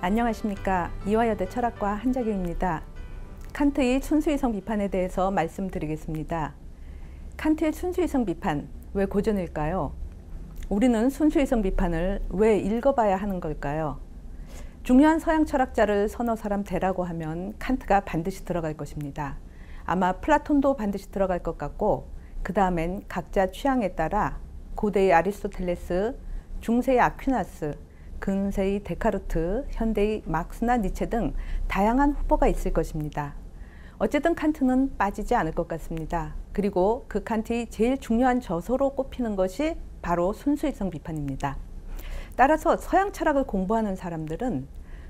안녕하십니까. 이화여대 철학과 한자경입니다. 칸트의 순수이성 비판에 대해서 말씀드리겠습니다. 칸트의 순수이성 비판, 왜 고전일까요? 우리는 순수이성 비판을 왜 읽어봐야 하는 걸까요? 중요한 서양 철학자를 서너 사람 대라고 하면 칸트가 반드시 들어갈 것입니다. 아마 플라톤도 반드시 들어갈 것 같고, 그 다음엔 각자 취향에 따라 고대의 아리스토텔레스, 중세의 아퀴나스, 근세의 데카르트, 현대의 막스나 니체 등 다양한 후보가 있을 것입니다. 어쨌든 칸트는 빠지지 않을 것 같습니다. 그리고 그 칸트의 제일 중요한 저서로 꼽히는 것이 바로 순수이성 비판입니다. 따라서 서양 철학을 공부하는 사람들은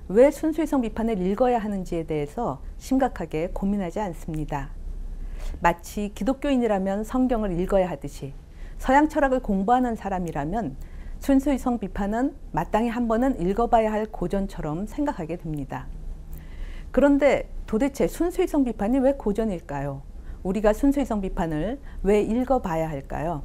왜 순수이성 비판을 읽어야 하는지에 대해서 심각하게 고민하지 않습니다. 마치 기독교인이라면 성경을 읽어야 하듯이 서양 철학을 공부하는 사람이라면 순수이성 비판은 마땅히 한 번은 읽어봐야 할 고전처럼 생각하게 됩니다. 그런데 도대체 순수이성 비판이 왜 고전일까요? 우리가 순수이성 비판을 왜 읽어봐야 할까요?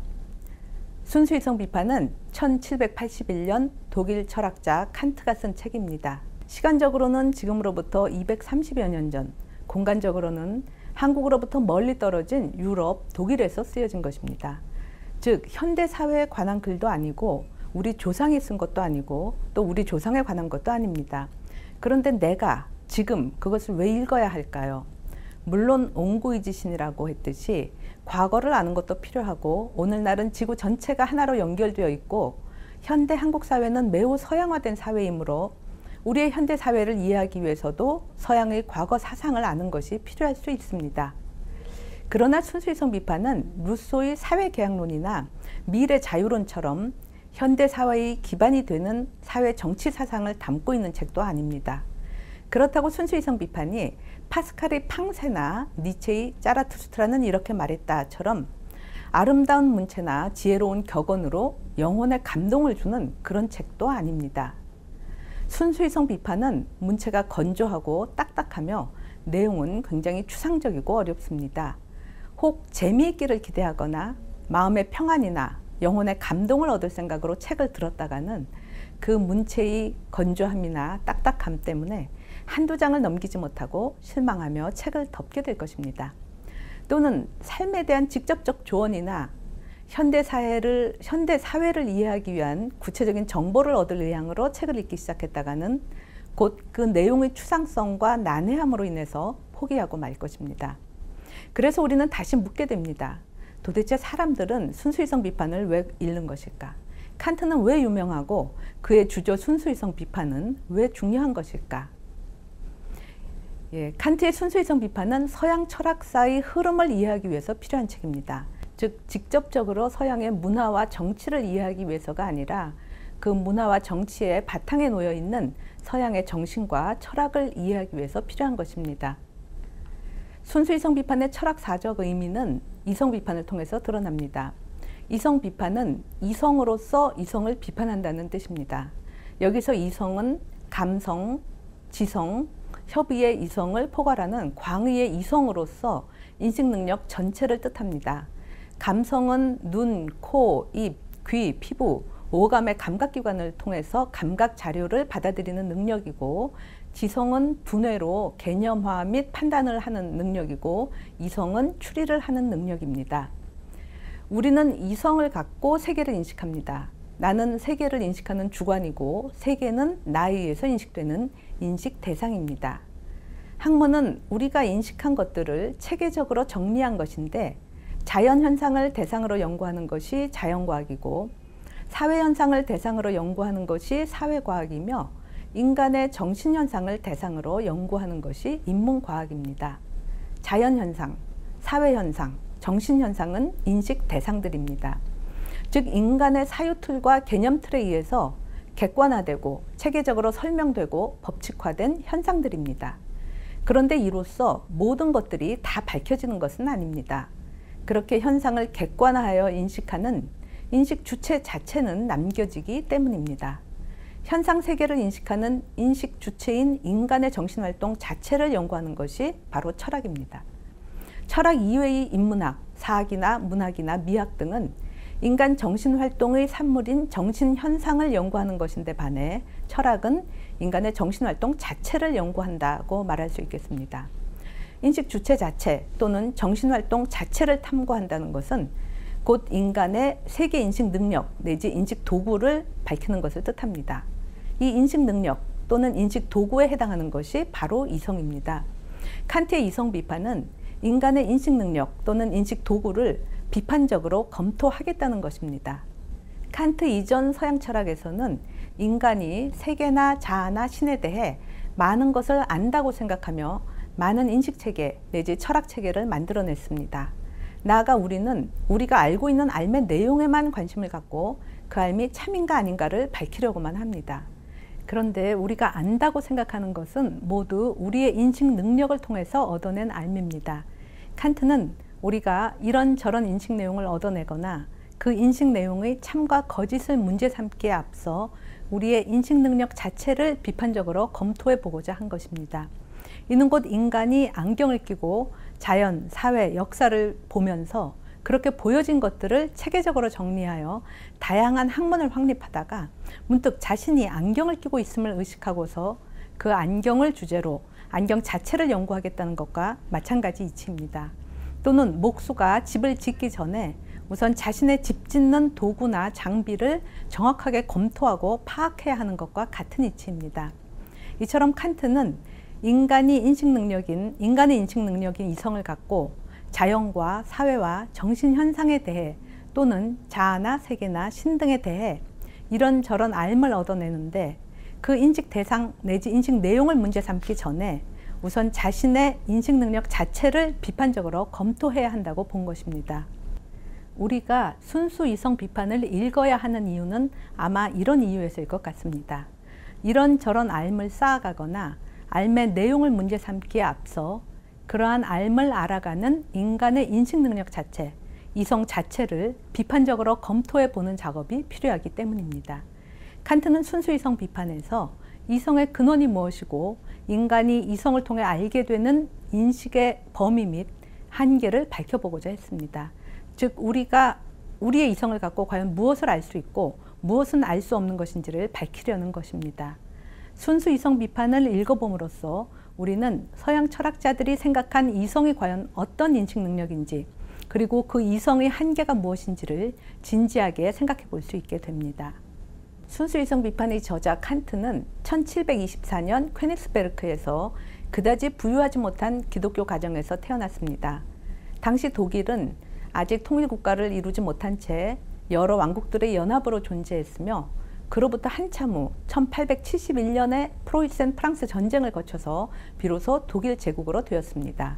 순수이성 비판은 1781년 독일 철학자 칸트가 쓴 책입니다. 시간적으로는 지금으로부터 230여 년 전, 공간적으로는 한국으로부터 멀리 떨어진 유럽, 독일에서 쓰여진 것입니다. 즉, 현대 사회에 관한 글도 아니고 우리 조상이 쓴 것도 아니고 또 우리 조상에 관한 것도 아닙니다. 그런데 내가 지금 그것을 왜 읽어야 할까요? 물론 옹구이지신이라고 했듯이 과거를 아는 것도 필요하고 오늘날은 지구 전체가 하나로 연결되어 있고 현대 한국 사회는 매우 서양화된 사회이므로 우리의 현대 사회를 이해하기 위해서도 서양의 과거 사상을 아는 것이 필요할 수 있습니다. 그러나 순수이성 비판은 루소의 사회계약론이나 미래 자유론처럼 현대 사회의 기반이 되는 사회 정치 사상을 담고 있는 책도 아닙니다. 그렇다고 순수이성 비판이 파스칼의 팡세나 니체의 짜라투스트라는 이렇게 말했다처럼 아름다운 문체나 지혜로운 격언으로 영혼에 감동을 주는 그런 책도 아닙니다. 순수이성 비판은 문체가 건조하고 딱딱하며 내용은 굉장히 추상적이고 어렵습니다. 혹 재미있기를 기대하거나 마음의 평안이나 영혼의 감동을 얻을 생각으로 책을 들었다가는 그 문체의 건조함이나 딱딱함 때문에 한두 장을 넘기지 못하고 실망하며 책을 덮게 될 것입니다. 또는 삶에 대한 직접적 조언이나 현대 사회를 이해하기 위한 구체적인 정보를 얻을 의향으로 책을 읽기 시작했다가는 곧 그 내용의 추상성과 난해함으로 인해서 포기하고 말 것입니다. 그래서 우리는 다시 묻게 됩니다. 도대체 사람들은 순수이성 비판을 왜 읽는 것일까? 칸트는 왜 유명하고 그의 주조 순수이성 비판은 왜 중요한 것일까? 칸트의 순수이성 비판은 서양 철학사의 흐름을 이해하기 위해서 필요한 책입니다. 즉, 직접적으로 서양의 문화와 정치를 이해하기 위해서가 아니라 그 문화와 정치의 바탕에 놓여 있는 서양의 정신과 철학을 이해하기 위해서 필요한 것입니다. 순수이성 비판의 철학사적 의미는 이성 비판을 통해서 드러납니다. 이성 비판은 이성으로서 이성을 비판한다는 뜻입니다. 여기서 이성은 감성, 지성, 협의의 이성을 포괄하는 광의의 이성으로서 인식 능력 전체를 뜻합니다. 감성은 눈, 코, 입, 귀, 피부, 오감의 감각기관을 통해서 감각 자료를 받아들이는 능력이고, 지성은 두뇌로 개념화 및 판단을 하는 능력이고, 이성은 추리를 하는 능력입니다. 우리는 이성을 갖고 세계를 인식합니다. 나는 세계를 인식하는 주관이고, 세계는 나에 의해서 인식되는 인식 대상입니다. 학문은 우리가 인식한 것들을 체계적으로 정리한 것인데, 자연현상을 대상으로 연구하는 것이 자연과학이고, 사회현상을 대상으로 연구하는 것이 사회과학이며, 인간의 정신현상을 대상으로 연구하는 것이 인문과학입니다. 자연현상, 사회현상, 정신현상은 인식 대상들입니다. 즉, 인간의 사유틀과 개념틀에 의해서 객관화되고 체계적으로 설명되고 법칙화된 현상들입니다. 그런데 이로써 모든 것들이 다 밝혀지는 것은 아닙니다. 그렇게 현상을 객관화하여 인식하는 인식 주체 자체는 남겨지기 때문입니다. 현상 세계를 인식하는 인식 주체인 인간의 정신활동 자체를 연구하는 것이 바로 철학입니다. 철학 이외의 인문학, 사학이나 문학이나 미학 등은 인간 정신활동의 산물인 정신현상을 연구하는 것인데 반해 철학은 인간의 정신활동 자체를 연구한다고 말할 수 있겠습니다. 인식 주체 자체 또는 정신활동 자체를 탐구한다는 것은 곧 인간의 세계 인식 능력 내지 인식 도구를 밝히는 것을 뜻합니다. 이 인식 능력 또는 인식 도구에 해당하는 것이 바로 이성입니다. 칸트의 이성 비판은 인간의 인식 능력 또는 인식 도구를 비판적으로 검토하겠다는 것입니다. 칸트 이전 서양 철학에서는 인간이 세계나 자아나 신에 대해 많은 것을 안다고 생각하며 많은 인식체계 내지 철학체계를 만들어냈습니다. 나아가 우리는 우리가 알고 있는 알의 내용에만 관심을 갖고 그 알이 참인가 아닌가를 밝히려고만 합니다. 그런데 우리가 안다고 생각하는 것은 모두 우리의 인식 능력을 통해서 얻어낸 알입니다. 칸트는 우리가 이런저런 인식 내용을 얻어내거나 그 인식 내용의 참과 거짓을 문제 삼기에 앞서 우리의 인식 능력 자체를 비판적으로 검토해 보고자 한 것입니다. 이는 곧 인간이 안경을 끼고 자연, 사회, 역사를 보면서 그렇게 보여진 것들을 체계적으로 정리하여 다양한 학문을 확립하다가 문득 자신이 안경을 끼고 있음을 의식하고서 그 안경을 주제로 안경 자체를 연구하겠다는 것과 마찬가지 이치입니다. 또는 목수가 집을 짓기 전에 우선 자신의 집 짓는 도구나 장비를 정확하게 검토하고 파악해야 하는 것과 같은 이치입니다. 이처럼 칸트는 인간의 인식 능력인 이성을 갖고 자연과 사회와 정신현상에 대해 또는 자아나 세계나 신 등에 대해 이런저런 알을 얻어내는데 그 인식 대상 내지 인식 내용을 문제 삼기 전에 우선 자신의 인식 능력 자체를 비판적으로 검토해야 한다고 본 것입니다. 우리가 순수 이성 비판을 읽어야 하는 이유는 아마 이런 이유에서일 것 같습니다. 이런저런 알을 쌓아가거나 알의 내용을 문제 삼기에 앞서 그러한 알을 알아가는 인간의 인식 능력 자체, 이성 자체를 비판적으로 검토해 보는 작업이 필요하기 때문입니다. 칸트는 순수 이성 비판에서 이성의 근원이 무엇이고 인간이 이성을 통해 알게 되는 인식의 범위 및 한계를 밝혀보고자 했습니다. 즉 우리가 우리의 이성을 갖고 과연 무엇을 알 수 있고 무엇은 알 수 없는 것인지를 밝히려는 것입니다. 순수 이성 비판을 읽어봄으로써 우리는 서양 철학자들이 생각한 이성이 과연 어떤 인식 능력인지 그리고 그 이성의 한계가 무엇인지를 진지하게 생각해 볼 수 있게 됩니다. 순수 이성 비판의 저자 칸트는 1724년 퀘닉스베르크에서 그다지 부유하지 못한 기독교 가정에서 태어났습니다. 당시 독일은 아직 통일국가를 이루지 못한 채 여러 왕국들의 연합으로 존재했으며 그로부터 한참 후 1871년에 프로이센 프랑스 전쟁을 거쳐서 비로소 독일 제국으로 되었습니다.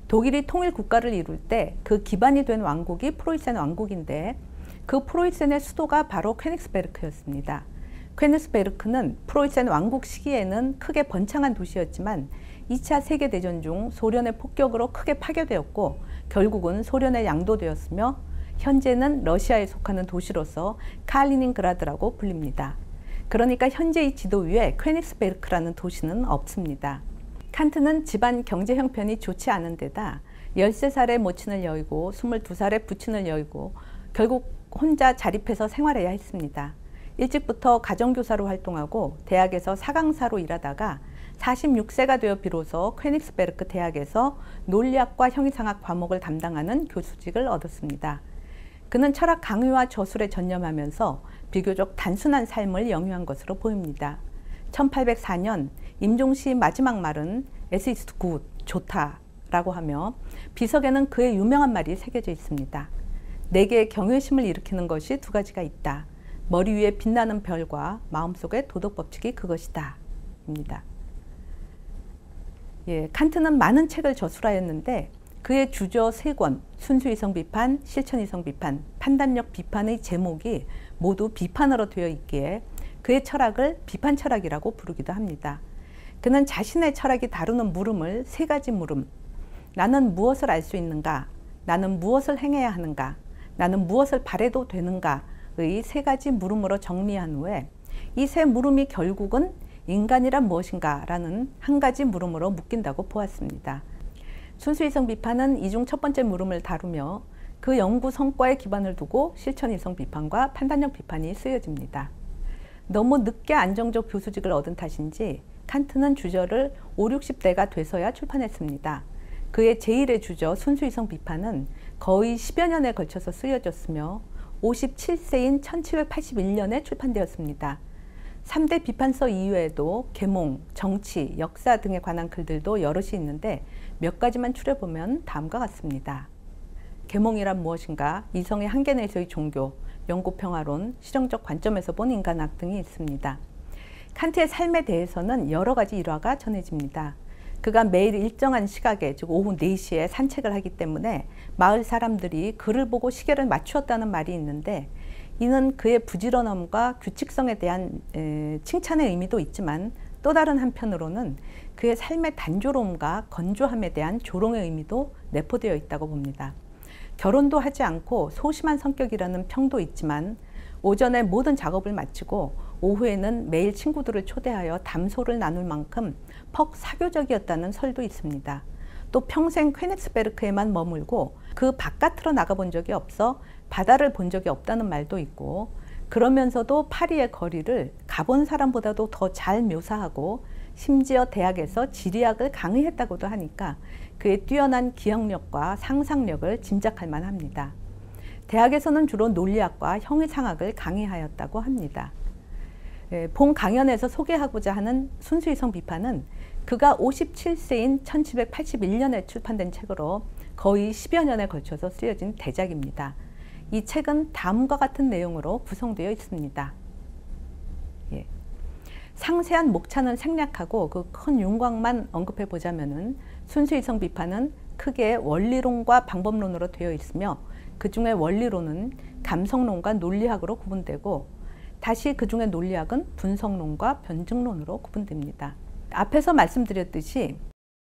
독일이 통일국가를 이룰 때 그 기반이 된 왕국이 프로이센 왕국인데 그 프로이센의 수도가 바로 퀘닉스베르크였습니다. 퀘닉스베르크는 프로이센 왕국 시기에는 크게 번창한 도시였지만 2차 세계대전 중 소련의 폭격으로 크게 파괴되었고 결국은 소련에 양도되었으며 현재는 러시아에 속하는 도시로서 칼리닝그라드라고 불립니다. 그러니까 현재의 지도 위에 퀘닉스베르크라는 도시는 없습니다. 칸트는 집안 경제 형편이 좋지 않은 데다 13살에 모친을 여의고 22살에 부친을 여의고 결국 혼자 자립해서 생활해야 했습니다. 일찍부터 가정교사로 활동하고 대학에서 사강사로 일하다가 46세가 되어 비로소 퀘닉스베르크 대학에서 논리학과 형이상학 과목을 담당하는 교수직을 얻었습니다. 그는 철학 강의와 저술에 전념하면서 비교적 단순한 삶을 영위한 것으로 보입니다. 1804년 임종시의 마지막 말은 As is good, 좋다라고 하며 비석에는 그의 유명한 말이 새겨져 있습니다. 내게 경외심을 일으키는 것이 두 가지가 있다. 머리 위에 빛나는 별과 마음속의 도덕 법칙이 그것이다. 입니다. 칸트는 많은 책을 저술하였는데 그의 주저 3권, 순수이성 비판, 실천이성 비판, 판단력 비판의 제목이 모두 비판으로 되어 있기에 그의 철학을 비판 철학이라고 부르기도 합니다. 그는 자신의 철학이 다루는 물음을 3가지 물음, 나는 무엇을 알 수 있는가, 나는 무엇을 행해야 하는가, 나는 무엇을 바래도 되는가의 3가지 물음으로 정리한 후에 이 3 물음이 결국은 인간이란 무엇인가 라는 한 가지 물음으로 묶인다고 보았습니다. 순수이성 비판은 이 중 첫 번째 물음을 다루며 그 연구 성과에 기반을 두고 실천 이성 비판과 판단력 비판이 쓰여집니다. 너무 늦게 안정적 교수직을 얻은 탓인지 칸트는 주저를 50, 60대가 돼서야 출판했습니다. 그의 제1의 주저 순수이성 비판은 거의 10여 년에 걸쳐서 쓰여졌으며 57세인 1781년에 출판되었습니다. 3대 비판서 이외에도 계몽, 정치, 역사 등에 관한 글들도 여럿이 있는데 몇 가지만 추려보면 다음과 같습니다. 계몽이란 무엇인가, 이성의 한계 내에서의 종교, 영구평화론, 실용적 관점에서 본 인간학 등이 있습니다. 칸트의 삶에 대해서는 여러 가지 일화가 전해집니다. 그가 매일 일정한 시각에, 즉 오후 4시에 산책을 하기 때문에 마을 사람들이 그를 보고 시계를 맞추었다는 말이 있는데, 이는 그의 부지런함과 규칙성에 대한 칭찬의 의미도 있지만 또 다른 한편으로는 그의 삶의 단조로움과 건조함에 대한 조롱의 의미도 내포되어 있다고 봅니다. 결혼도 하지 않고 소심한 성격이라는 평도 있지만 오전에 모든 작업을 마치고 오후에는 매일 친구들을 초대하여 담소를 나눌 만큼 퍽 사교적이었다는 설도 있습니다. 또 평생 퀘닉스베르크에만 머물고 그 바깥으로 나가본 적이 없어 바다를 본 적이 없다는 말도 있고, 그러면서도 파리의 거리를 가본 사람보다도 더 잘 묘사하고 심지어 대학에서 지리학을 강의했다고도 하니까 그의 뛰어난 기억력과 상상력을 짐작할 만합니다. 대학에서는 주로 논리학과 형이상학을 강의하였다고 합니다. 본 강연에서 소개하고자 하는 순수이성 비판은 그가 57세인 1781년에 출판된 책으로 거의 10여 년에 걸쳐서 쓰여진 대작입니다. 이 책은 다음과 같은 내용으로 구성되어 있습니다. 상세한 목차는 생략하고 그 큰 윤곽만 언급해 보자면은 순수이성 비판은 크게 원리론과 방법론으로 되어 있으며 그 중에 원리론은 감성론과 논리학으로 구분되고 다시 그 중에 논리학은 분석론과 변증론으로 구분됩니다. 앞에서 말씀드렸듯이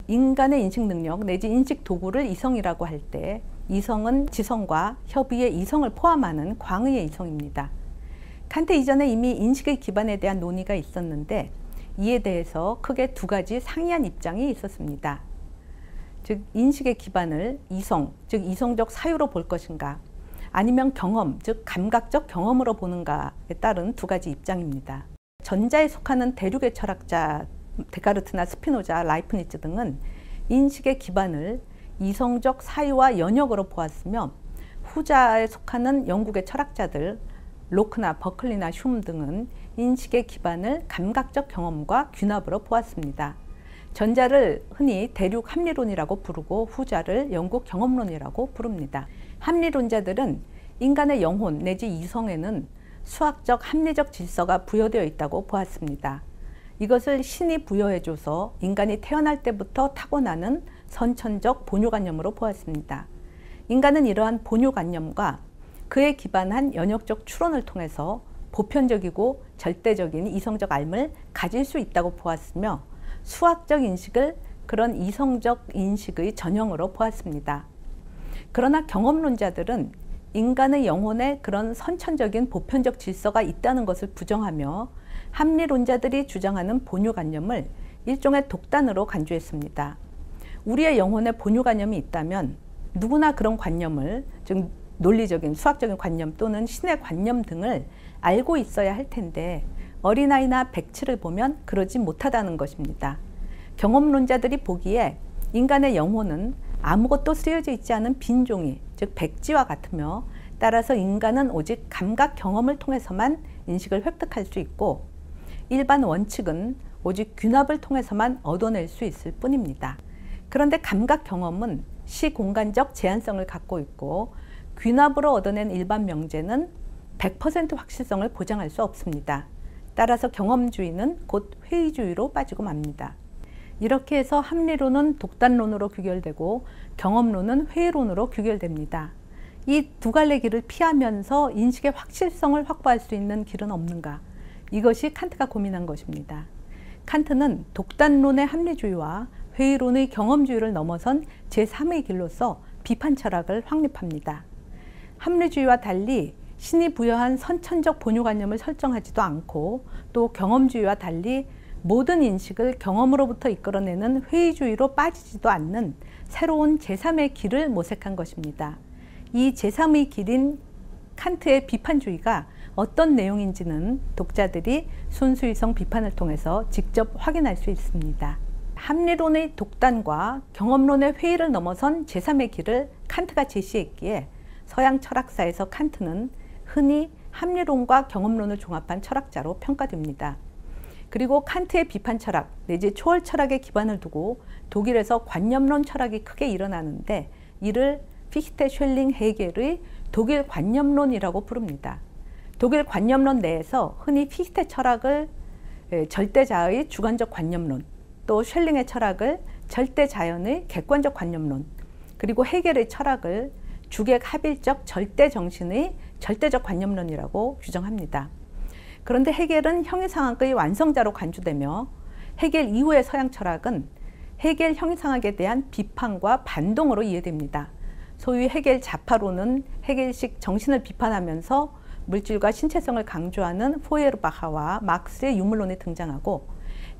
인간의 인식 능력 내지 인식 도구를 이성이라고 할 때 이성은 지성과 협의의 이성을 포함하는 광의의 이성입니다. 칸트 이전에 이미 인식의 기반에 대한 논의가 있었는데 이에 대해서 크게 두 가지 상이한 입장이 있었습니다. 즉 인식의 기반을 이성, 즉 이성적 사유로 볼 것인가, 아니면 경험, 즉 감각적 경험으로 보는가에 따른 두 가지 입장입니다. 전자에 속하는 대륙의 철학자 데카르트나 스피노자, 라이프니츠 등은 인식의 기반을 이성적 사유와 연역으로 보았으며, 후자에 속하는 영국의 철학자들 로크나 버클리나 흉 등은 인식의 기반을 감각적 경험과 귀납으로 보았습니다. 전자를 흔히 대륙 합리론이라고 부르고 후자를 영국 경험론이라고 부릅니다. 합리론자들은 인간의 영혼 내지 이성에는 수학적 합리적 질서가 부여되어 있다고 보았습니다. 이것을 신이 부여해줘서 인간이 태어날 때부터 타고나는 선천적 본요관념으로 보았습니다. 인간은 이러한 본요관념과 그에 기반한 연역적 추론을 통해서 보편적이고 절대적인 이성적 알을 가질 수 있다고 보았으며, 수학적 인식을 그런 이성적 인식의 전형으로 보았습니다. 그러나 경험론자들은 인간의 영혼에 그런 선천적인 보편적 질서가 있다는 것을 부정하며 합리론자들이 주장하는 본요관념을 일종의 독단으로 간주했습니다. 우리의 영혼에 본요관념이 있다면 누구나 그런 관념을, 즉 논리적인 수학적인 관념 또는 신의 관념 등을 알고 있어야 할 텐데 어린아이나 백치를 보면 그러지 못하다는 것입니다. 경험론자들이 보기에 인간의 영혼은 아무것도 쓰여져 있지 않은 빈 종이, 즉 백지와 같으며 따라서 인간은 오직 감각 경험을 통해서만 인식을 획득할 수 있고 일반 원칙은 오직 귀납을 통해서만 얻어낼 수 있을 뿐입니다. 그런데 감각 경험은 시공간적 제한성을 갖고 있고 귀납으로 얻어낸 일반 명제는 100% 확실성을 보장할 수 없습니다. 따라서 경험주의는 곧 회의주의로 빠지고 맙니다. 이렇게 해서 합리론은 독단론으로 규결되고 경험론은 회의론으로 규결됩니다. 이 두 갈래 길을 피하면서 인식의 확실성을 확보할 수 있는 길은 없는가? 이것이 칸트가 고민한 것입니다. 칸트는 독단론의 합리주의와 회의론의 경험주의를 넘어선 제3의 길로서 비판 철학을 확립합니다. 합리주의와 달리 신이 부여한 선천적 본요관념을 설정하지도 않고 또 경험주의와 달리 모든 인식을 경험으로부터 이끌어내는 회의주의로 빠지지도 않는 새로운 제3의 길을 모색한 것입니다. 이 제3의 길인 칸트의 비판주의가 어떤 내용인지는 독자들이 순수이성 비판을 통해서 직접 확인할 수 있습니다. 합리론의 독단과 경험론의 회의를 넘어선 제3의 길을 칸트가 제시했기에 서양 철학사에서 칸트는 흔히 합리론과 경험론을 종합한 철학자로 평가됩니다. 그리고 칸트의 비판 철학 내지 초월 철학에 기반을 두고 독일에서 관념론 철학이 크게 일어나는데 이를 피히테, 쉘링, 헤겔의 독일 관념론이라고 부릅니다. 독일 관념론 내에서 흔히 피히테 철학을 절대자의 주관적 관념론, 또 쉘링의 철학을 절대자연의 객관적 관념론, 그리고 헤겔의 철학을 주객합일적 절대정신의 절대적 관념론이라고 규정합니다. 그런데 헤겔은 형이상학의 완성자로 간주되며 헤겔 이후의 서양 철학은 헤겔 형이상학에 대한 비판과 반동으로 이해됩니다. 소위 헤겔 좌파로는 헤겔식 정신을 비판하면서 물질과 신체성을 강조하는 포에르바하와 막스의 유물론이 등장하고,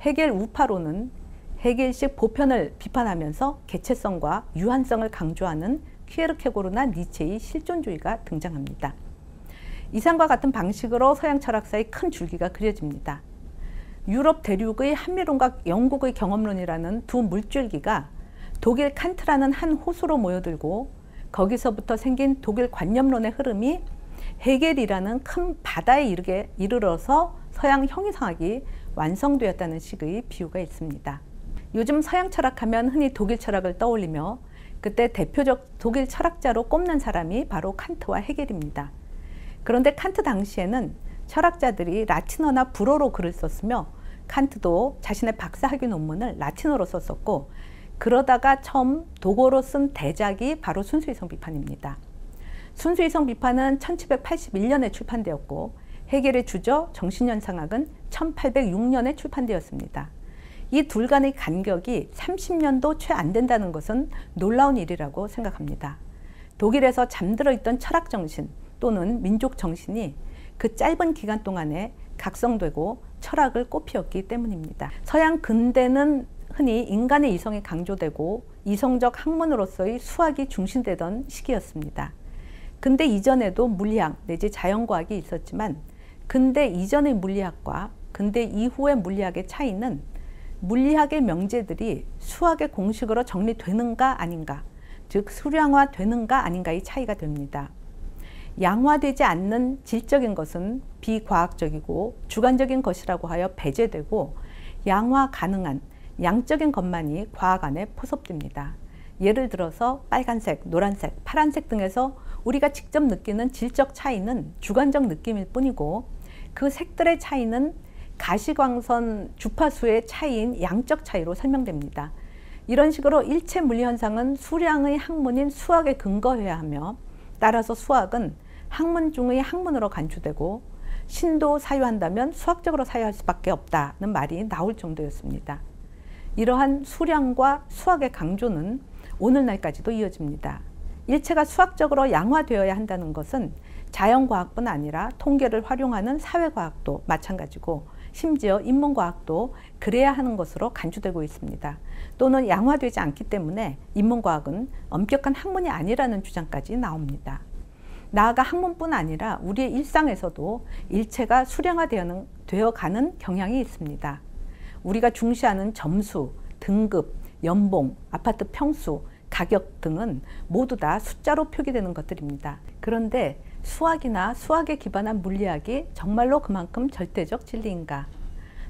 헤겔 우파로는 헤겔식 보편을 비판하면서 개체성과 유한성을 강조하는 퀴에르케고르나 니체의 실존주의가 등장합니다. 이상과 같은 방식으로 서양 철학사의 큰 줄기가 그려집니다. 유럽 대륙의 합리론과 영국의 경험론이라는 두 물줄기가 독일 칸트라는 한 호수로 모여들고, 거기서부터 생긴 독일 관념론의 흐름이 헤겔이라는 큰 바다에 이르러서 서양 형이상학이 완성되었다는 식의 비유가 있습니다. 요즘 서양 철학하면 흔히 독일 철학을 떠올리며 그때 대표적 독일 철학자로 꼽는 사람이 바로 칸트와 헤겔입니다. 그런데 칸트 당시에는 철학자들이 라틴어나 불어로 글을 썼으며 칸트도 자신의 박사학위 논문을 라틴어로 썼었고, 그러다가 처음 독어로 쓴 대작이 바로 순수이성 비판입니다. 순수이성 비판은 1781년에 출판되었고 헤겔의 주저 정신현상학은 1806년에 출판되었습니다. 이 둘 간의 간격이 30년도 채 안 된다는 것은 놀라운 일이라고 생각합니다. 독일에서 잠들어 있던 철학 정신 또는 민족 정신이 그 짧은 기간 동안에 각성되고 철학을 꽃피웠기 때문입니다. 서양 근대는 흔히 인간의 이성이 강조되고 이성적 학문으로서의 수학이 중심되던 시기였습니다. 근대 이전에도 물리학 내지 자연과학이 있었지만 근대 이전의 물리학과 근대 이후의 물리학의 차이는 물리학의 명제들이 수학의 공식으로 정리되는가 아닌가, 즉 수량화되는가 아닌가의 차이가 됩니다. 양화되지 않는 질적인 것은 비과학적이고 주관적인 것이라고 하여 배제되고, 양화 가능한 양적인 것만이 과학 안에 포섭됩니다. 예를 들어서 빨간색, 노란색, 파란색 등에서 우리가 직접 느끼는 질적 차이는 주관적 느낌일 뿐이고, 그 색들의 차이는 가시광선 주파수의 차이인 양적 차이로 설명됩니다. 이런 식으로 일체 물리 현상은 수량의 학문인 수학에 근거해야 하며, 따라서 수학은 학문 중의 학문으로 간주되고 신도 사유한다면 수학적으로 사유할 수밖에 없다는 말이 나올 정도였습니다. 이러한 수량과 수학의 강조는 오늘날까지도 이어집니다. 일체가 수학적으로 양화되어야 한다는 것은 자연과학뿐 아니라 통계를 활용하는 사회과학도 마찬가지고, 심지어 인문과학도 그래야 하는 것으로 간주되고 있습니다. 또는 양화되지 않기 때문에 인문과학은 엄격한 학문이 아니라는 주장까지 나옵니다. 나아가 학문뿐 아니라 우리의 일상에서도 일체가 수량화되어 가는 경향이 있습니다. 우리가 중시하는 점수, 등급, 연봉, 아파트 평수, 가격 등은 모두 다 숫자로 표기되는 것들입니다. 그런데 수학이나 수학에 기반한 물리학이 정말로 그만큼 절대적 진리인가?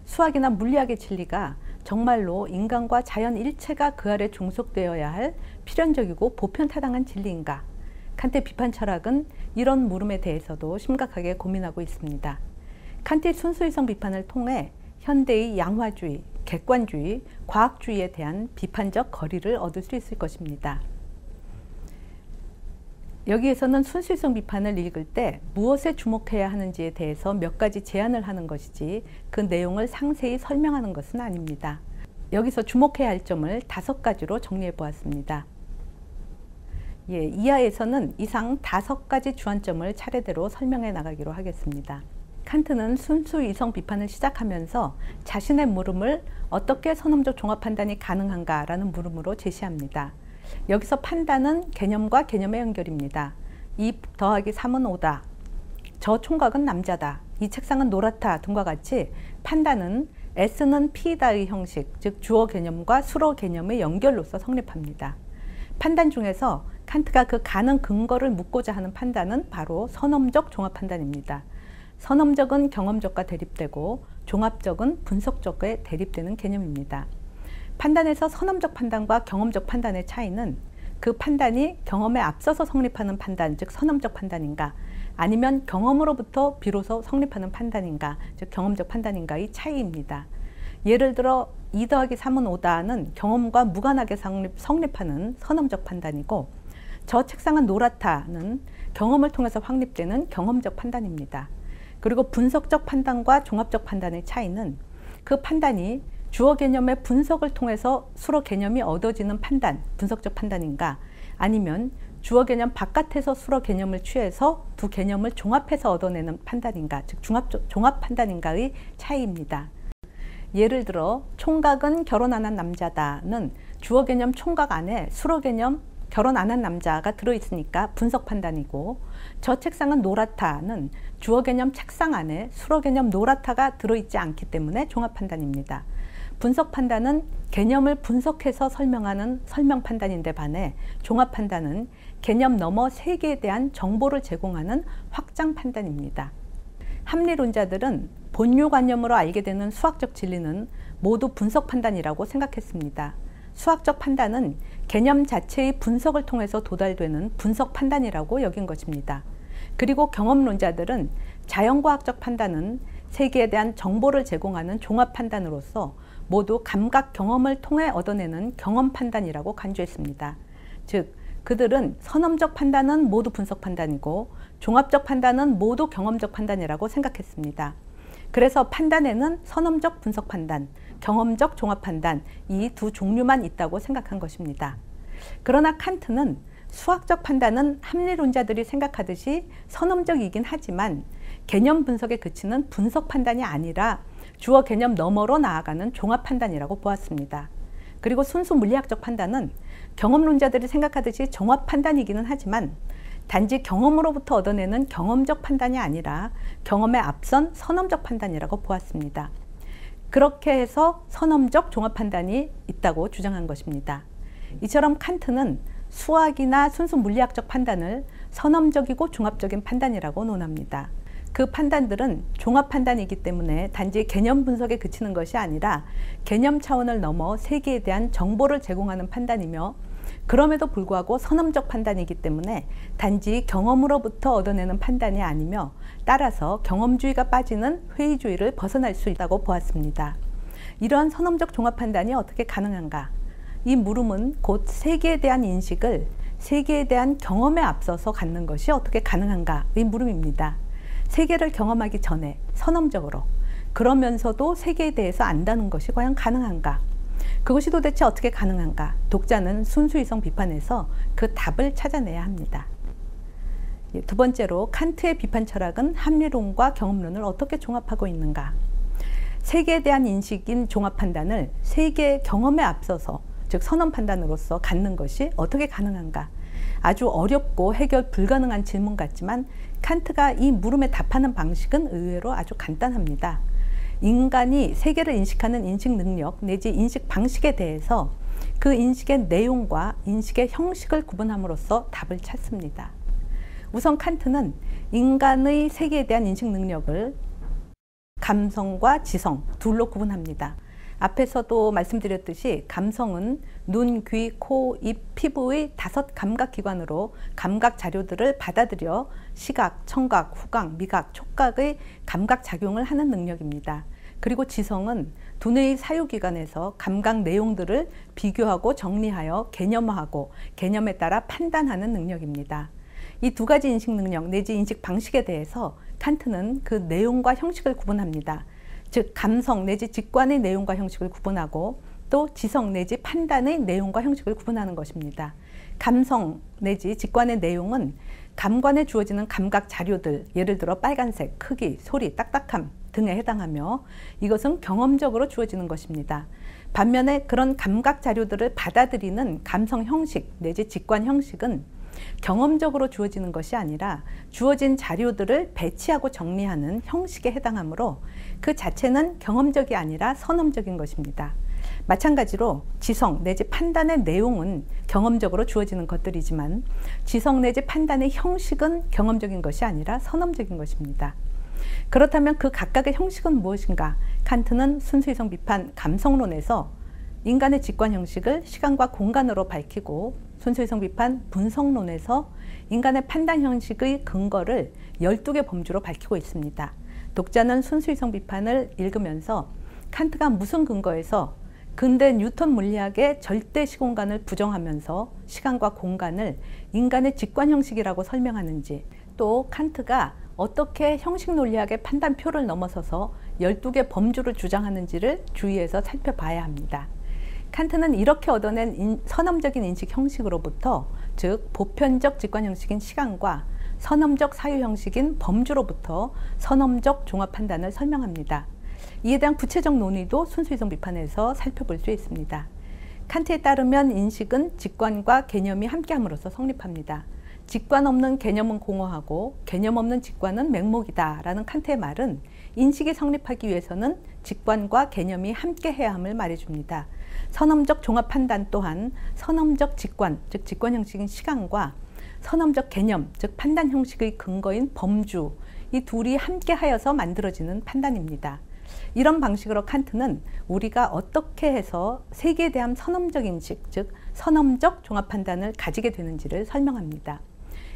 수학이나 물리학의 진리가 정말로 인간과 자연 일체가 그 아래 종속되어야 할 필연적이고 보편타당한 진리인가? 칸트의 비판 철학은 이런 물음에 대해서도 심각하게 고민하고 있습니다. 칸트의 순수이성 비판을 통해 현대의 양화주의, 객관주의, 과학주의에 대한 비판적 거리를 얻을 수 있을 것입니다. 여기에서는 순수이성 비판을 읽을 때 무엇에 주목해야 하는지에 대해서 몇 가지 제안을 하는 것이지 그 내용을 상세히 설명하는 것은 아닙니다. 여기서 주목해야 할 점을 5가지로 정리해 보았습니다. 이하에서는 이상 5가지 주안점을 차례대로 설명해 나가기로 하겠습니다. 칸트는 순수이성 비판을 시작하면서 자신의 물음을 어떻게 선험적 종합 판단이 가능한가 라는 물음으로 제시합니다. 여기서 판단은 개념과 개념의 연결입니다. 2 더하기 3은 5다. 저 총각은 남자다. 이 책상은 노랗다 등과 같이 판단은 S는 P다의 형식, 즉 주어 개념과 수로 개념의 연결로서 성립합니다. 판단 중에서 칸트가 그 가능 근거를 묻고자 하는 판단은 바로 선험적 종합 판단입니다. 선험적은 경험적과 대립되고 종합적은 분석적에 대립되는 개념입니다. 판단에서 선험적 판단과 경험적 판단의 차이는 그 판단이 경험에 앞서서 성립하는 판단, 즉 선험적 판단인가, 아니면 경험으로부터 비로소 성립하는 판단인가, 즉 경험적 판단인가의 차이입니다. 예를 들어 2 더하기 3은 5다는 경험과 무관하게 성립하는 선험적 판단이고, 저 책상은 노랗다는 경험을 통해서 확립되는 경험적 판단입니다. 그리고 분석적 판단과 종합적 판단의 차이는 그 판단이 주어 개념의 분석을 통해서 수로 개념이 얻어지는 판단, 분석적 판단인가, 아니면 주어 개념 바깥에서 수로 개념을 취해서 두 개념을 종합해서 얻어내는 판단인가, 즉 종합 판단인가의 차이입니다. 예를 들어 총각은 결혼 안 한 남자다는 주어 개념 총각 안에 수로 개념 결혼 안 한 남자가 들어있으니까 분석 판단이고, 저 책상은 노랗다는 주어 개념 책상 안에 수로 개념 노랗다가 들어있지 않기 때문에 종합 판단입니다. 분석 판단은 개념을 분석해서 설명하는 설명 판단인데 반해 종합 판단은 개념 너머 세계에 대한 정보를 제공하는 확장 판단입니다. 합리론자들은 본요관념으로 알게 되는 수학적 진리는 모두 분석 판단이라고 생각했습니다. 수학적 판단은 개념 자체의 분석을 통해서 도달되는 분석 판단이라고 여긴 것입니다. 그리고 경험론자들은 자연과학적 판단은 세계에 대한 정보를 제공하는 종합 판단으로서 모두 감각 경험을 통해 얻어내는 경험 판단이라고 간주했습니다. 즉, 그들은 선험적 판단은 모두 분석 판단이고 종합적 판단은 모두 경험적 판단이라고 생각했습니다. 그래서 판단에는 선험적 분석 판단, 경험적 종합 판단, 이 두 종류만 있다고 생각한 것입니다. 그러나 칸트는 수학적 판단은 합리론자들이 생각하듯이 선험적이긴 하지만 개념 분석에 그치는 분석 판단이 아니라 주어 개념 너머로 나아가는 종합 판단이라고 보았습니다. 그리고 순수 물리학적 판단은 경험론자들이 생각하듯이 종합 판단이기는 하지만 단지 경험으로부터 얻어내는 경험적 판단이 아니라 경험에 앞선 선험적 판단이라고 보았습니다. 그렇게 해서 선험적 종합 판단이 있다고 주장한 것입니다. 이처럼 칸트는 수학이나 순수 물리학적 판단을 선험적이고 종합적인 판단이라고 논합니다. 그 판단들은 종합 판단이기 때문에 단지 개념 분석에 그치는 것이 아니라 개념 차원을 넘어 세계에 대한 정보를 제공하는 판단이며, 그럼에도 불구하고 선험적 판단이기 때문에 단지 경험으로부터 얻어내는 판단이 아니며 따라서 경험주의가 빠지는 회의주의를 벗어날 수 있다고 보았습니다. 이러한 선험적 종합 판단이 어떻게 가능한가? 이 물음은 곧 세계에 대한 인식을 세계에 대한 경험에 앞서서 갖는 것이 어떻게 가능한가의 물음입니다. 세계를 경험하기 전에 선험적으로, 그러면서도 세계에 대해서 안다는 것이 과연 가능한가? 그것이 도대체 어떻게 가능한가? 독자는 순수이성 비판에서 그 답을 찾아내야 합니다. 두 번째로, 칸트의 비판 철학은 합리론과 경험론을 어떻게 종합하고 있는가? 세계에 대한 인식인 종합 판단을 세계의 경험에 앞서서, 즉 선험 판단으로서 갖는 것이 어떻게 가능한가? 아주 어렵고 해결 불가능한 질문 같지만 칸트가 이 물음에 답하는 방식은 의외로 아주 간단합니다. 인간이 세계를 인식하는 인식 능력 내지 인식 방식에 대해서 그 인식의 내용과 인식의 형식을 구분함으로써 답을 찾습니다. 우선 칸트는 인간의 세계에 대한 인식 능력을 감성과 지성 둘로 구분합니다. 앞에서도 말씀드렸듯이 감성은 눈, 귀, 코, 입, 피부의 5 감각기관으로 감각 자료들을 받아들여 시각, 청각, 후각, 미각, 촉각의 감각작용을 하는 능력입니다. 그리고 지성은 두뇌의 사유기관에서 감각 내용들을 비교하고 정리하여 개념화하고 개념에 따라 판단하는 능력입니다. 이 두 가지 인식 능력 내지 인식 방식에 대해서 칸트는 그 내용과 형식을 구분합니다. 즉 감성 내지 직관의 내용과 형식을 구분하고 또 지성 내지 판단의 내용과 형식을 구분하는 것입니다. 감성 내지 직관의 내용은 감관에 주어지는 감각 자료들, 예를 들어 빨간색, 크기, 소리, 딱딱함 등에 해당하며 이것은 경험적으로 주어지는 것입니다. 반면에 그런 감각 자료들을 받아들이는 감성 형식 내지 직관 형식은 경험적으로 주어지는 것이 아니라 주어진 자료들을 배치하고 정리하는 형식에 해당하므로 그 자체는 경험적이 아니라 선험적인 것입니다. 마찬가지로 지성 내지 판단의 내용은 경험적으로 주어지는 것들이지만 지성 내지 판단의 형식은 경험적인 것이 아니라 선험적인 것입니다. 그렇다면 그 각각의 형식은 무엇인가? 칸트는 순수이성 비판 감성론에서 인간의 직관 형식을 시간과 공간으로 밝히고 순수이성 비판 분석론에서 인간의 판단 형식의 근거를 12개 범주로 밝히고 있습니다. 독자는 순수이성 비판을 읽으면서 칸트가 무슨 근거에서 근대 뉴턴 물리학의 절대 시공간을 부정하면서 시간과 공간을 인간의 직관 형식이라고 설명하는지, 또 칸트가 어떻게 형식 논리학의 판단표를 넘어서서 12개 범주를 주장하는지를 주의해서 살펴봐야 합니다. 칸트는 이렇게 얻어낸 선험적인 인식 형식으로부터, 즉 보편적 직관 형식인 시간과 선험적 사유 형식인 범주로부터 선험적 종합 판단을 설명합니다. 이에 대한 구체적 논의도 순수이성 비판에서 살펴볼 수 있습니다. 칸트에 따르면 인식은 직관과 개념이 함께함으로써 성립합니다. 직관 없는 개념은 공허하고 개념 없는 직관은 맹목이다 라는 칸트의 말은 인식이 성립하기 위해서는 직관과 개념이 함께해야 함을 말해줍니다. 선험적 종합 판단 또한 선험적 직관, 즉 직관 형식인 시간과 선험적 개념, 즉 판단 형식의 근거인 범주, 이 둘이 함께하여서 만들어지는 판단입니다. 이런 방식으로 칸트는 우리가 어떻게 해서 세계에 대한 선험적 인식, 즉 선험적 종합 판단을 가지게 되는지를 설명합니다.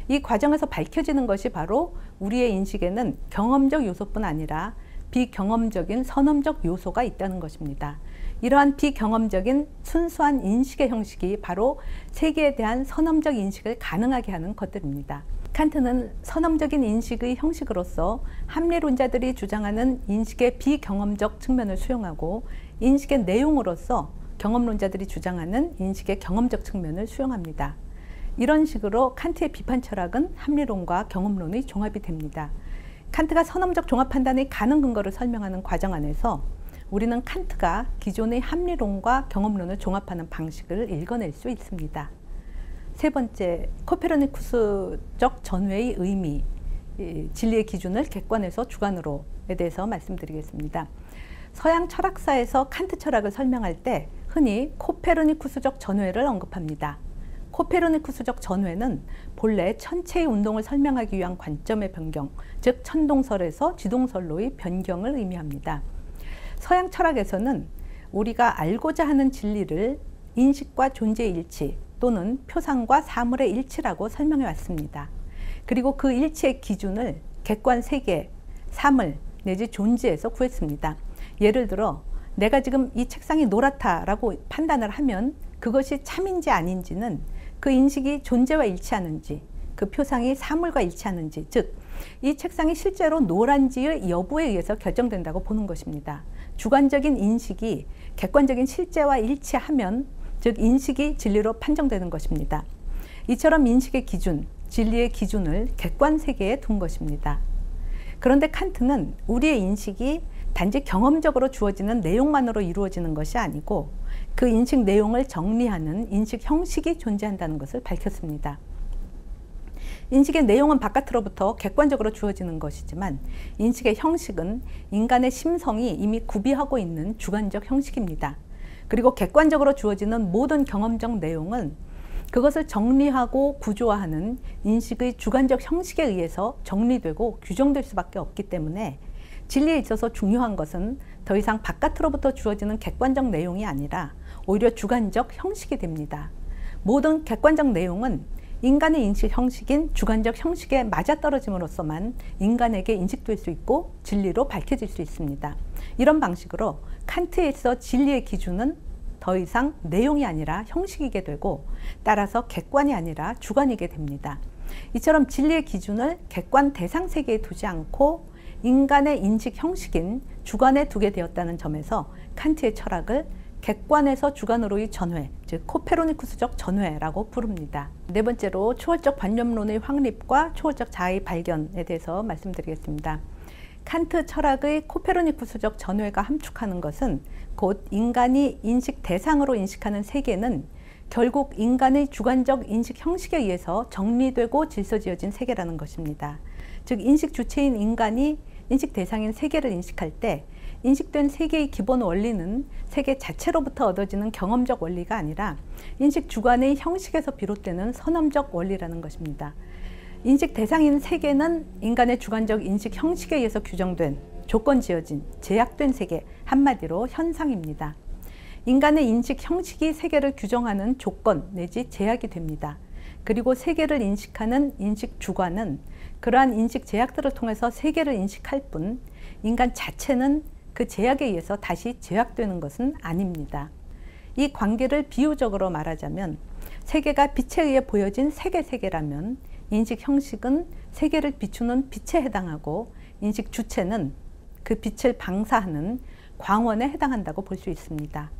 이 과정에서 밝혀지는 것이 바로 우리의 인식에는 경험적 요소뿐 아니라 비경험적인 선험적 요소가 있다는 것입니다. 이러한 비경험적인 순수한 인식의 형식이 바로 세계에 대한 선험적 인식을 가능하게 하는 것들입니다. 칸트는 선험적인 인식의 형식으로서 합리론자들이 주장하는 인식의 비경험적 측면을 수용하고 인식의 내용으로서 경험론자들이 주장하는 인식의 경험적 측면을 수용합니다. 이런 식으로 칸트의 비판 철학은 합리론과 경험론의 종합이 됩니다. 칸트가 선험적 종합 판단의 가능 근거를 설명하는 과정 안에서 우리는 칸트가 기존의 합리론과 경험론을 종합하는 방식을 읽어낼 수 있습니다. 세 번째, 코페르니쿠스적 전회의 의미, 진리의 기준을 객관에서 주관으로에 대해서 말씀드리겠습니다. 서양 철학사에서 칸트 철학을 설명할 때 흔히 코페르니쿠스적 전회를 언급합니다. 코페르니쿠스적 전회는 본래 천체의 운동을 설명하기 위한 관점의 변경, 즉 천동설에서 지동설로의 변경을 의미합니다. 서양 철학에서는 우리가 알고자 하는 진리를 인식과 존재의 일치 또는 표상과 사물의 일치라고 설명해 왔습니다. 그리고 그 일치의 기준을 객관 세계, 사물 내지 존재에서 구했습니다. 예를 들어 내가 지금 이 책상이 노랗다라고 판단을 하면 그것이 참인지 아닌지는 그 인식이 존재와 일치하는지, 그 표상이 사물과 일치하는지, 즉 이 책상이 실제로 노란지의 여부에 의해서 결정된다고 보는 것입니다. 주관적인 인식이 객관적인 실제와 일치하면 즉 인식이 진리로 판정되는 것입니다. 이처럼 인식의 기준, 진리의 기준을 객관 세계에 둔 것입니다. 그런데 칸트는 우리의 인식이 단지 경험적으로 주어지는 내용만으로 이루어지는 것이 아니고 그 인식 내용을 정리하는 인식 형식이 존재한다는 것을 밝혔습니다. 인식의 내용은 바깥으로부터 객관적으로 주어지는 것이지만 인식의 형식은 인간의 심성이 이미 구비하고 있는 주관적 형식입니다. 그리고 객관적으로 주어지는 모든 경험적 내용은 그것을 정리하고 구조화하는 인식의 주관적 형식에 의해서 정리되고 규정될 수밖에 없기 때문에 진리에 있어서 중요한 것은 더 이상 바깥으로부터 주어지는 객관적 내용이 아니라 오히려 주관적 형식이 됩니다. 모든 객관적 내용은 인간의 인식 형식인 주관적 형식에 맞아떨어짐으로써만 인간에게 인식될 수 있고 진리로 밝혀질 수 있습니다. 이런 방식으로 칸트에 있어 진리의 기준은 더 이상 내용이 아니라 형식이게 되고 따라서 객관이 아니라 주관이게 됩니다. 이처럼 진리의 기준을 객관 대상 세계에 두지 않고 인간의 인식 형식인 주관에 두게 되었다는 점에서 칸트의 철학을 객관에서 주관으로의 전회, 즉 코페르니쿠스적 전회라고 부릅니다. 네 번째로 초월적 관념론의 확립과 초월적 자아의 발견에 대해서 말씀드리겠습니다. 칸트 철학의 코페르니쿠스적 전회가 함축하는 것은 곧 인간이 인식 대상으로 인식하는 세계는 결국 인간의 주관적 인식 형식에 의해서 정리되고 질서지어진 세계라는 것입니다. 즉 인식 주체인 인간이 인식 대상인 세계를 인식할 때 인식된 세계의 기본 원리는 세계 자체로부터 얻어지는 경험적 원리가 아니라 인식 주관의 형식에서 비롯되는 선험적 원리라는 것입니다. 인식 대상인 세계는 인간의 주관적 인식 형식에 의해서 규정된, 조건 지어진, 제약된 세계, 한마디로 현상입니다. 인간의 인식 형식이 세계를 규정하는 조건 내지 제약이 됩니다. 그리고 세계를 인식하는 인식 주관은 그러한 인식 제약들을 통해서 세계를 인식할 뿐 인간 자체는 그 제약에 의해서 다시 제약되는 것은 아닙니다. 이 관계를 비유적으로 말하자면 세계가 빛에 의해 보여진 세계라면 인식 형식은 세계를 비추는 빛에 해당하고 인식 주체는 그 빛을 방사하는 광원에 해당한다고 볼 수 있습니다.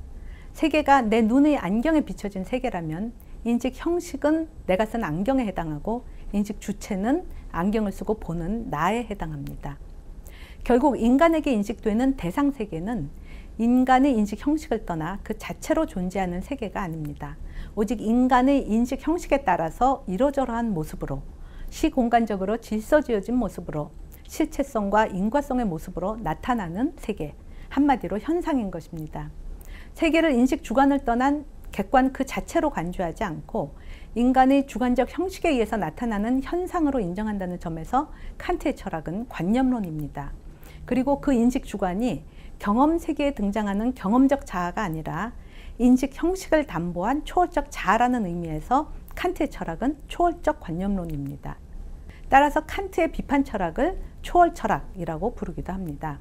세계가 내 눈의 안경에 비춰진 세계라면 인식 형식은 내가 쓴 안경에 해당하고 인식 주체는 안경을 쓰고 보는 나에 해당합니다. 결국 인간에게 인식되는 대상 세계는 인간의 인식 형식을 떠나 그 자체로 존재하는 세계가 아닙니다. 오직 인간의 인식 형식에 따라서 이러저러한 모습으로, 시공간적으로 질서지어진 모습으로, 실체성과 인과성의 모습으로 나타나는 세계, 한마디로 현상인 것입니다. 세계를 인식 주관을 떠난 객관 그 자체로 간주하지 않고 인간의 주관적 형식에 의해서 나타나는 현상으로 인정한다는 점에서 칸트의 철학은 관념론입니다. 그리고 그 인식 주관이 경험 세계에 등장하는 경험적 자아가 아니라 인식 형식을 담보한 초월적 자아라는 의미에서 칸트의 철학은 초월적 관념론입니다. 따라서 칸트의 비판 철학을 초월 철학이라고 부르기도 합니다.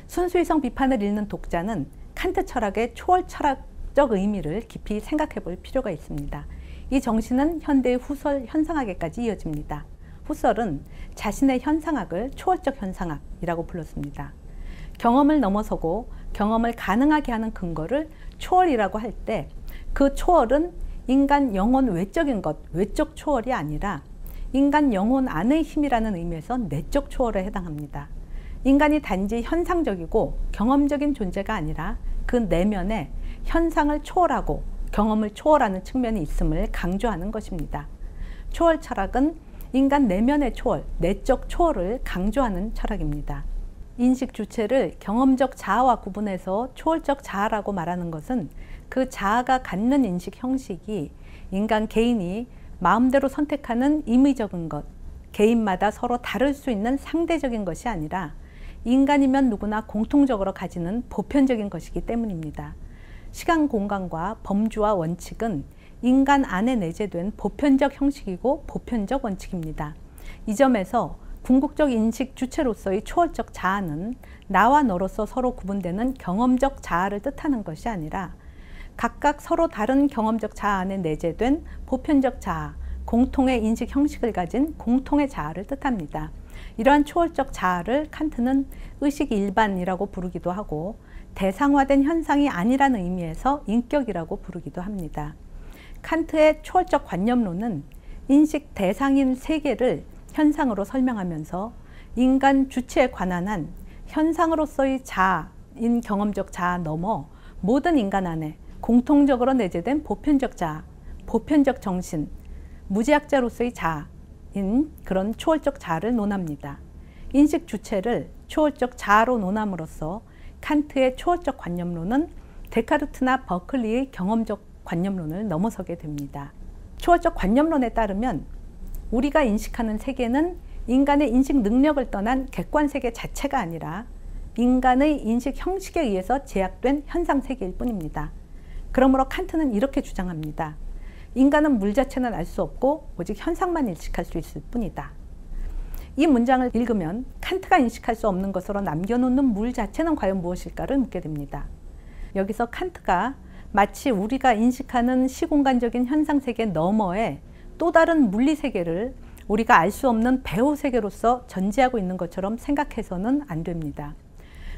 순수이성 비판을 읽는 독자는 칸트 철학의 초월 철학적 의미를 깊이 생각해 볼 필요가 있습니다. 이 정신은 현대의 후설 현상학에까지 이어집니다. 후설은 자신의 현상학을 초월적 현상학이라고 불렀습니다. 경험을 넘어서고 경험을 가능하게 하는 근거를 초월이라고 할 때 그 초월은 인간 영혼 외적인 것, 외적 초월이 아니라 인간 영혼 안의 힘이라는 의미에서 내적 초월에 해당합니다. 인간이 단지 현상적이고 경험적인 존재가 아니라 그 내면에 현상을 초월하고 경험을 초월하는 측면이 있음을 강조하는 것입니다. 초월 철학은 인간 내면의 초월, 내적 초월을 강조하는 철학입니다. 인식 주체를 경험적 자아와 구분해서 초월적 자아라고 말하는 것은 그 자아가 갖는 인식 형식이 인간 개인이 마음대로 선택하는 임의적인 것, 개인마다 서로 다를 수 있는 상대적인 것이 아니라 인간이면 누구나 공통적으로 가지는 보편적인 것이기 때문입니다. 시간, 공간과 범주와 원칙은 인간 안에 내재된 보편적 형식이고 보편적 원칙입니다. 이 점에서 궁극적 인식 주체로서의 초월적 자아는 나와 너로서 서로 구분되는 경험적 자아를 뜻하는 것이 아니라 각각 서로 다른 경험적 자아 안에 내재된 보편적 자아, 공통의 인식 형식을 가진 공통의 자아를 뜻합니다. 이러한 초월적 자아를 칸트는 의식 일반이라고 부르기도 하고 대상화된 현상이 아니라는 의미에서 인격이라고 부르기도 합니다. 칸트의 초월적 관념론은 인식 대상인 세계를 현상으로 설명하면서 인간 주체에 관한 한 현상으로서의 자아인 경험적 자아 넘어 모든 인간 안에 공통적으로 내재된 보편적 자아, 보편적 정신, 무제약자로서의 자아인 그런 초월적 자아를 논합니다. 인식 주체를 초월적 자아로 논함으로써 칸트의 초월적 관념론은 데카르트나 버클리의 경험적 관념론을 넘어서게 됩니다. 초월적 관념론에 따르면 우리가 인식하는 세계는 인간의 인식 능력을 떠난 객관 세계 자체가 아니라 인간의 인식 형식에 의해서 제약된 현상 세계일 뿐입니다. 그러므로 칸트는 이렇게 주장합니다. 인간은 물 자체는 알 수 없고 오직 현상만 인식할 수 있을 뿐이다. 이 문장을 읽으면 칸트가 인식할 수 없는 것으로 남겨놓는 물 자체는 과연 무엇일까를 묻게 됩니다. 여기서 칸트가 마치 우리가 인식하는 시공간적인 현상 세계 너머에 또 다른 물리 세계를 우리가 알 수 없는 배후 세계로서 전제하고 있는 것처럼 생각해서는 안 됩니다.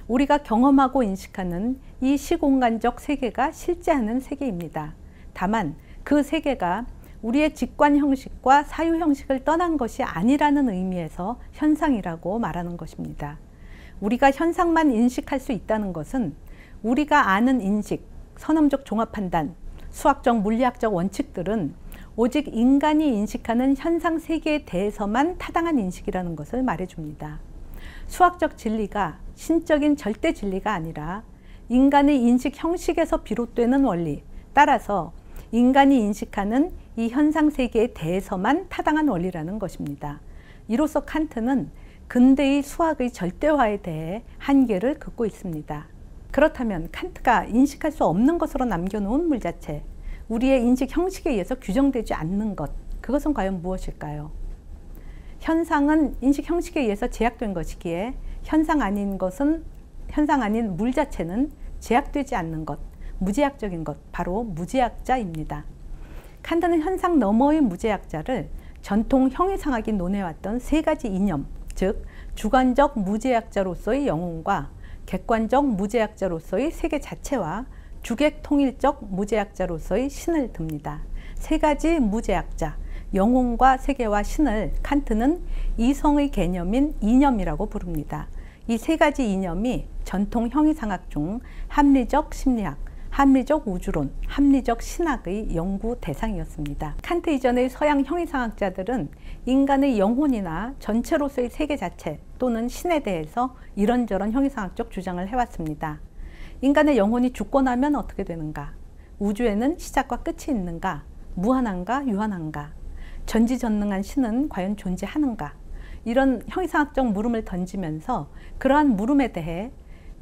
우리가 경험하고 인식하는 이 시공간적 세계가 실제하는 세계입니다. 다만 그 세계가 우리의 직관 형식과 사유 형식을 떠난 것이 아니라는 의미에서 현상이라고 말하는 것입니다. 우리가 현상만 인식할 수 있다는 것은 우리가 아는 인식, 선험적 종합 판단, 수학적, 물리학적 원칙들은 오직 인간이 인식하는 현상 세계에 대해서만 타당한 인식이라는 것을 말해줍니다. 수학적 진리가 신적인 절대 진리가 아니라 인간의 인식 형식에서 비롯되는 원리, 따라서 인간이 인식하는 이 현상 세계에 대해서만 타당한 원리라는 것입니다. 이로써 칸트는 근대의 수학의 절대화에 대해 한계를 긋고 있습니다. 그렇다면 칸트가 인식할 수 없는 것으로 남겨놓은 물자체, 우리의 인식 형식에 의해서 규정되지 않는 것, 그것은 과연 무엇일까요? 현상은 인식 형식에 의해서 제약된 것이기에 현상 아닌 물자체는 제약되지 않는 것, 무제약적인 것, 바로 무제약자입니다. 칸트는 현상 너머의 무제약자를 전통 형이상학이 논해왔던 세 가지 이념, 즉 주관적 무제약자로서의 영혼과 객관적 무제약자로서의 세계 자체와 주객 통일적 무제약자로서의 신을 듭니다. 세 가지 무제약자, 영혼과 세계와 신을 칸트는 이성의 개념인 이념이라고 부릅니다. 이 세 가지 이념이 전통 형이상학 중 합리적 심리학, 합리적 우주론, 합리적 신학의 연구 대상이었습니다. 칸트 이전의 서양 형이상학자들은 인간의 영혼이나 전체로서의 세계 자체 또는 신에 대해서 이런저런 형이상학적 주장을 해왔습니다. 인간의 영혼이 죽고 나면 어떻게 되는가? 우주에는 시작과 끝이 있는가? 무한한가? 유한한가? 전지전능한 신은 과연 존재하는가? 이런 형이상학적 물음을 던지면서 그러한 물음에 대해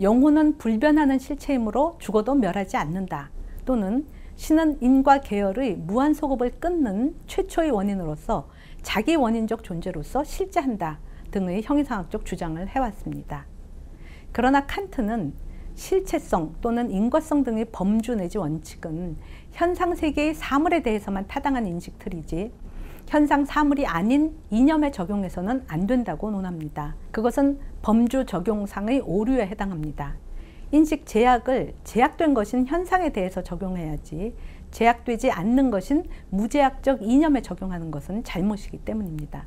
영혼은 불변하는 실체이므로 죽어도 멸하지 않는다. 또는 신은 인과 계열의 무한소급을 끊는 최초의 원인으로서 자기 원인적 존재로서 실제한다 등의 형이상학적 주장을 해왔습니다. 그러나 칸트는 실체성 또는 인과성 등의 범주 내지 원칙은 현상세계의 사물에 대해서만 타당한 인식틀이지 현상 사물이 아닌 이념에 적용해서는 안 된다고 논합니다. 그것은 범주 적용상의 오류에 해당합니다. 인식 제약을 제약된 것인 현상에 대해서 적용해야지 제약되지 않는 것인 무제약적 이념에 적용하는 것은 잘못이기 때문입니다.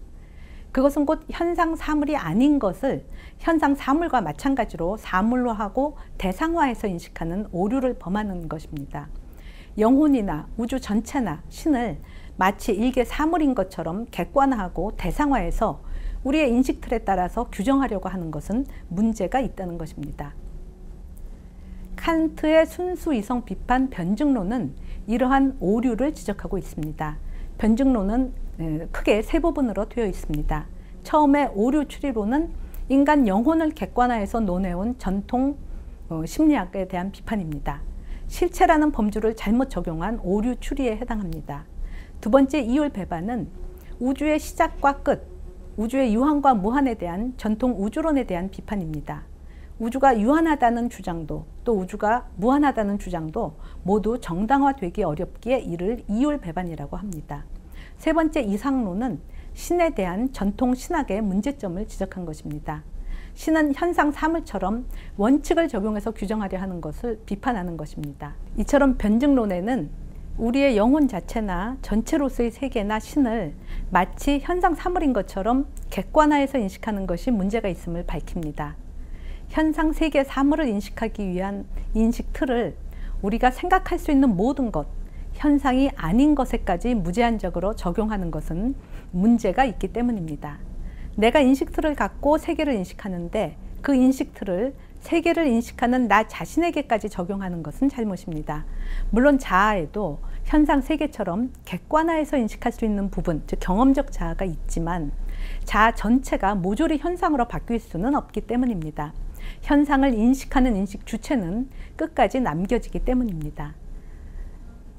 그것은 곧 현상 사물이 아닌 것을 현상 사물과 마찬가지로 사물로 하고 대상화해서 인식하는 오류를 범하는 것입니다. 영혼이나 우주 전체나 신을 마치 일개 사물인 것처럼 객관화하고 대상화해서 우리의 인식틀에 따라서 규정하려고 하는 것은 문제가 있다는 것입니다. 칸트의 순수 이성 비판 변증론은 이러한 오류를 지적하고 있습니다. 변증론은 크게 세 부분으로 되어 있습니다. 처음에 오류 추리론은 인간 영혼을 객관화해서 논해온 전통 심리학에 대한 비판입니다. 실체라는 범주를 잘못 적용한 오류 추리에 해당합니다. 두 번째 이율 배반은 우주의 시작과 끝, 우주의 유한과 무한에 대한 전통 우주론에 대한 비판입니다. 우주가 유한하다는 주장도 또 우주가 무한하다는 주장도 모두 정당화되기 어렵기에 이를 이율 배반이라고 합니다. 세 번째 이상론은 신에 대한 전통 신학의 문제점을 지적한 것입니다. 신은 현상 사물처럼 원칙을 적용해서 규정하려 하는 것을 비판하는 것입니다. 이처럼 변증론에는 우리의 영혼 자체나 전체로서의 세계나 신을 마치 현상 사물인 것처럼 객관화해서 인식하는 것이 문제가 있음을 밝힙니다. 현상 세계 사물을 인식하기 위한 인식 틀을 우리가 생각할 수 있는 모든 것, 현상이 아닌 것에까지 무제한적으로 적용하는 것은 문제가 있기 때문입니다. 내가 인식 틀을 갖고 세계를 인식하는데 그 인식 틀을 세계를 인식하는 나 자신에게까지 적용하는 것은 잘못입니다. 물론 자아에도 현상 세계처럼 객관화해서 인식할 수 있는 부분, 즉 경험적 자아가 있지만 자아 전체가 모조리 현상으로 바뀔 수는 없기 때문입니다. 현상을 인식하는 인식 주체는 끝까지 남겨지기 때문입니다.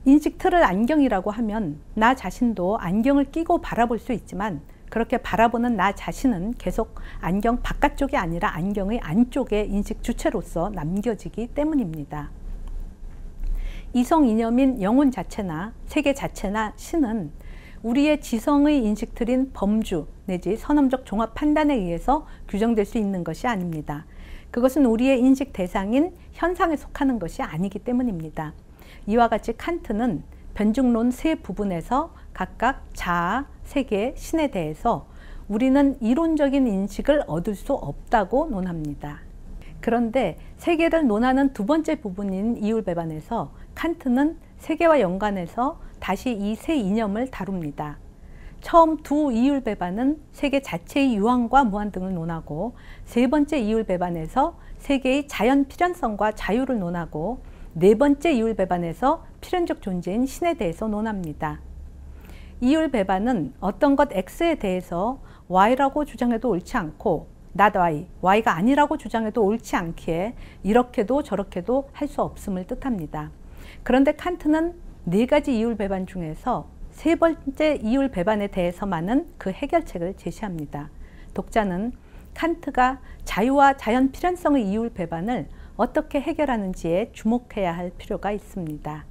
인식 틀을 안경이라고 하면 나 자신도 안경을 끼고 바라볼 수 있지만 그렇게 바라보는 나 자신은 계속 안경 바깥쪽이 아니라 안경의 안쪽에 인식 주체로서 남겨지기 때문입니다. 이성 이념인 영혼 자체나 세계 자체나 신은 우리의 지성의 인식틀인 범주 내지 선험적 종합 판단에 의해서 규정될 수 있는 것이 아닙니다. 그것은 우리의 인식 대상인 현상에 속하는 것이 아니기 때문입니다. 이와 같이 칸트는 변증론 세 부분에서 각각 자아, 세계, 신에 대해서 우리는 이론적인 인식을 얻을 수 없다고 논합니다. 그런데 세계를 논하는 두 번째 부분인 이율 배반에서 칸트는 세계와 연관해서 다시 이 세 이념을 다룹니다. 처음 두 이율 배반은 세계 자체의 유한과 무한 등을 논하고, 세 번째 이율 배반에서 세계의 자연 필연성과 자유를 논하고, 네 번째 이율 배반에서 필연적 존재인 신에 대해서 논합니다. 이율 배반은 어떤 것 X에 대해서 Y라고 주장해도 옳지 않고 not Y, Y가 아니라고 주장해도 옳지 않기에 이렇게도 저렇게도 할 수 없음을 뜻합니다. 그런데 칸트는 네 가지 이율 배반 중에서 세 번째 이율 배반에 대해서만은 그 해결책을 제시합니다. 독자는 칸트가 자유와 자연 필연성의 이율 배반을 어떻게 해결하는지에 주목해야 할 필요가 있습니다.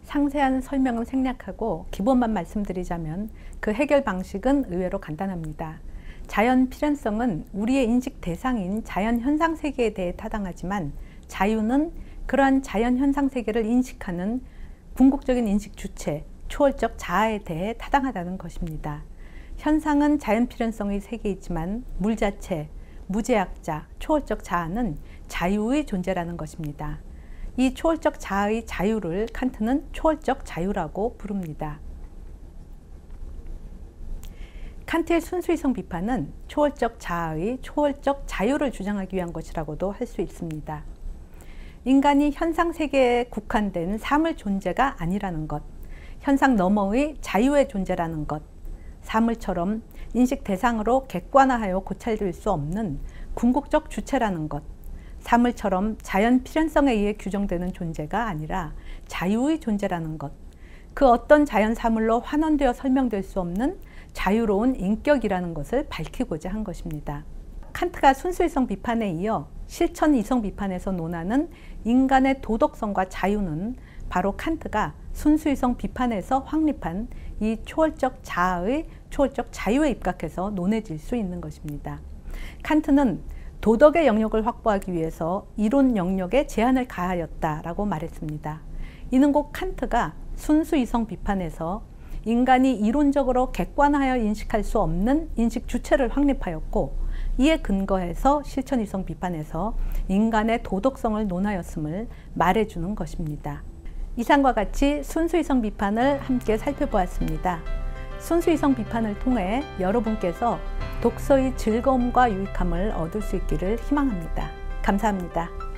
상세한 설명은 생략하고 기본만 말씀드리자면 그 해결 방식은 의외로 간단합니다. 자연 필연성은 우리의 인식 대상인 자연 현상 세계에 대해 타당하지만, 자유는 그러한 자연 현상 세계를 인식하는 궁극적인 인식 주체, 초월적 자아에 대해 타당하다는 것입니다. 현상은 자연 필연성의 세계이지만 물 자체, 무제약자, 초월적 자아는 자유의 존재라는 것입니다. 이 초월적 자아의 자유를 칸트는 초월적 자유라고 부릅니다. 칸트의 순수이성 비판은 초월적 자아의 초월적 자유를 주장하기 위한 것이라고도 할 수 있습니다. 인간이 현상 세계에 국한된 사물 존재가 아니라는 것, 현상 너머의 자유의 존재라는 것, 사물처럼 인식 대상으로 객관화하여 고찰될 수 없는 궁극적 주체라는 것, 사물처럼 자연 필연성에 의해 규정되는 존재가 아니라 자유의 존재라는 것, 그 어떤 자연 사물로 환원되어 설명될 수 없는 자유로운 인격이라는 것을 밝히고자 한 것입니다. 칸트가 순수이성 비판에 이어 실천이성 비판에서 논하는 인간의 도덕성과 자유는 바로 칸트가 순수이성 비판에서 확립한 이 초월적 자아의 초월적 자유에 입각해서 논해질 수 있는 것입니다. 칸트는 도덕의 영역을 확보하기 위해서 이론 영역에 제한을 가하였다라고 말했습니다. 이는 곧 칸트가 순수이성 비판에서 인간이 이론적으로 객관하여 인식할 수 없는 인식 주체를 확립하였고, 이에 근거해서 실천이성 비판에서 인간의 도덕성을 논하였음을 말해주는 것입니다. 이상과 같이 순수이성 비판을 함께 살펴보았습니다. 순수이성 비판을 통해 여러분께서 독서의 즐거움과 유익함을 얻을 수 있기를 희망합니다. 감사합니다.